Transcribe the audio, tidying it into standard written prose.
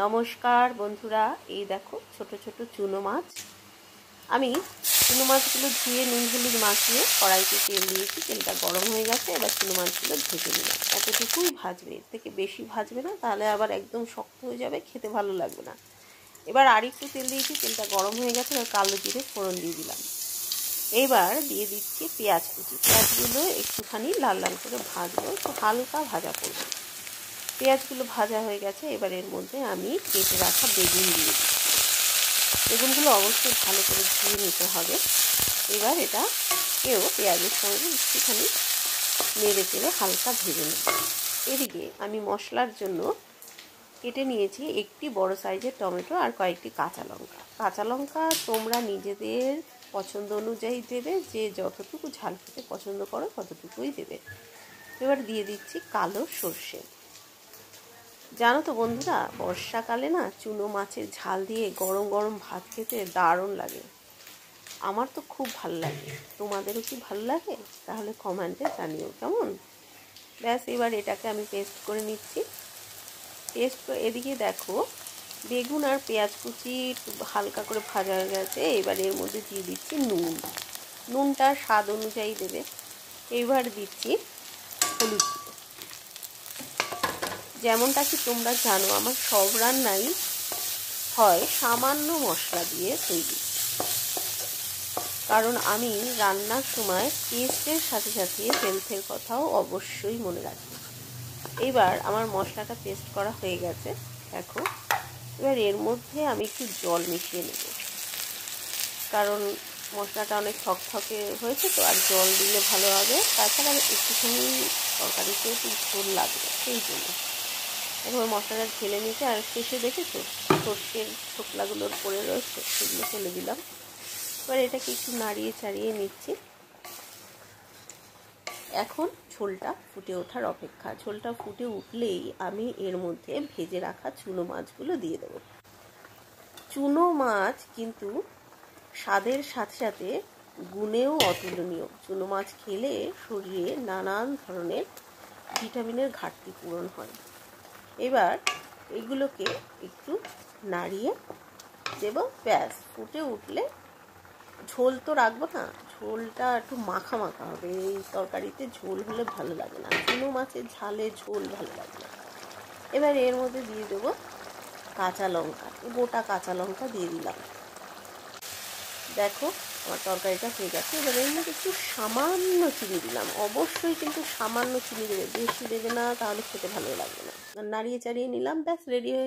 নমস্কার বন্ধুরা, এই দেখো ছোট ছোট চুনো মাছ। আমি চুনো মাছগুলো ধুয়ে নুন হলুদ মাখিয়ে কড়াইতে তেল দিয়েছি। তেলটা গরম হয়ে গেছে, এবার চুনো মাছগুলো ভেজে নিলাম। এতটুকুই ভাজবে, এর থেকে বেশি ভাজবে না, তাহলে আবার একদম শক্ত হয়ে যাবে, খেতে ভালো লাগবে না। এবার আরেকটু তেল দিয়েছি, তেলটা গরম হয়ে গেছে, এবার কালো জিরে ফোড়ন দিয়ে দিলাম। এবার দিয়ে দিচ্ছি পেঁয়াজ কুচি। পেঁয়াজগুলো একটুখানি লাল লাল করে ভাজবো, একটু হালকা ভাজা করবো। পেঁয়াজগুলো ভাজা হয়ে গেছে, এবার এর মধ্যে আমি কেটে রাখা বেগুন দিয়ে দিই। বেগুনগুলো অবশ্যই ভালো করে ধুয়ে নিতে হবে। এবার এটাকেও পেঁয়াজের সঙ্গে একটুখানি নেড়ে চেড়ে হালকা ভেজে নেব। এদিকে আমি মশলার জন্য কেটে নিয়েছি একটি বড় সাইজের টমেটো আর কয়েকটি কাঁচা লঙ্কা। কাঁচা লঙ্কা তোমরা নিজেদের পছন্দ অনুযায়ী দেবে, যে যতটুকু ঝাল খেতে পছন্দ করো ততটুকুই দেবে। এবার দিয়ে দিচ্ছি কালো সর্ষে। জানো তো বন্ধুরা, বর্ষাকালে না চুনো মাছের ঝাল দিয়ে গরম গরম ভাত খেতে দারুণ লাগে। আমার তো খুব ভালো লাগে। তোমাদেরও কি ভালো লাগে? তাহলে কমেন্টে জানিও কেমন। ব্যাস, এবার এটাকে আমি পেস্ট করে নিচ্ছি। এদিকে দেখো বেগুন আর পেঁয়াজ কুচি হালকা করে ভাজা হয়ে গেছে। এবার এর মধ্যে দিয়ে দিচ্ছি নুনটা স্বাদ অনুযায়ী দেবে। এবার দিচ্ছি হলুদ। যেমনটা কি তোমরা জানো, আমার সব রান্নাই হয় সামান্য মশলা দিয়ে তৈরি, কারণ আমি রান্নার সময় টেস্টের সাথে সাথে হেলথের কথাও অবশ্যই মনে রাখি। এবার আমার মশলাটা পেস্ট করা হয়ে গেছে দেখো। এবার এর মধ্যে আমি একটু জল মিশিয়ে নেব, কারণ মশলাটা অনেক থকথকে হয়েছে তো, আর জল দিলে ভালো হবে। তাছাড়া একটুখানি তরকারিতে একটু ঝোল লাগবে, সেই জন্য এবার মশলাটা ঢেলে নিতে। আর শেষে দেখেছো সর্ষের ছোকলাগুলোর পরে রয়েছে, সেগুলো ফেলে দিলাম। এবার এটাকে একটু নাড়িয়ে চাড়িয়ে নিচ্ছি। এখন ঝোলটা ফুটে ওঠার অপেক্ষা। ঝোলটা ফুটে উঠলেই আমি এর মধ্যে ভেজে রাখা চুনো মাছগুলো দিয়ে দেবো। চুনো মাছ কিন্তু স্বাদের সাথে সাথে গুণেও অতুলনীয়। চুনো মাছ খেলে শরীরে নানান ধরনের ভিটামিনের ঘাটতি পূরণ হয়। এবার এগুলোকে একটু নাড়িয়ে দেব। ব্যাস, ফুটে উঠলে ঝোল তো রাখবো না, ঝোলটা একটু মাখা মাখা হবে। এই তরকারিতে ঝোল হলে ভালো লাগে না, চুনো মাছের ঝালে ঝোল ভালো লাগে না। এবার এর মধ্যে দিয়ে দেবো কাঁচা লঙ্কা, গোটা কাঁচা লঙ্কা দিয়ে দিলাম। দেখো আমার তরকারিটা হয়ে গেছে। এবার এর মধ্যে একটু সামান্য চিনি দিলাম। অবশ্যই কিন্তু সামান্য চিনি দেবে, বেশি দেবে না, তাহলে খেতে ভালো লাগবে না। নাড়িয়ে চাড়িয়ে নিলাম, ব্যাস রেডি হয়ে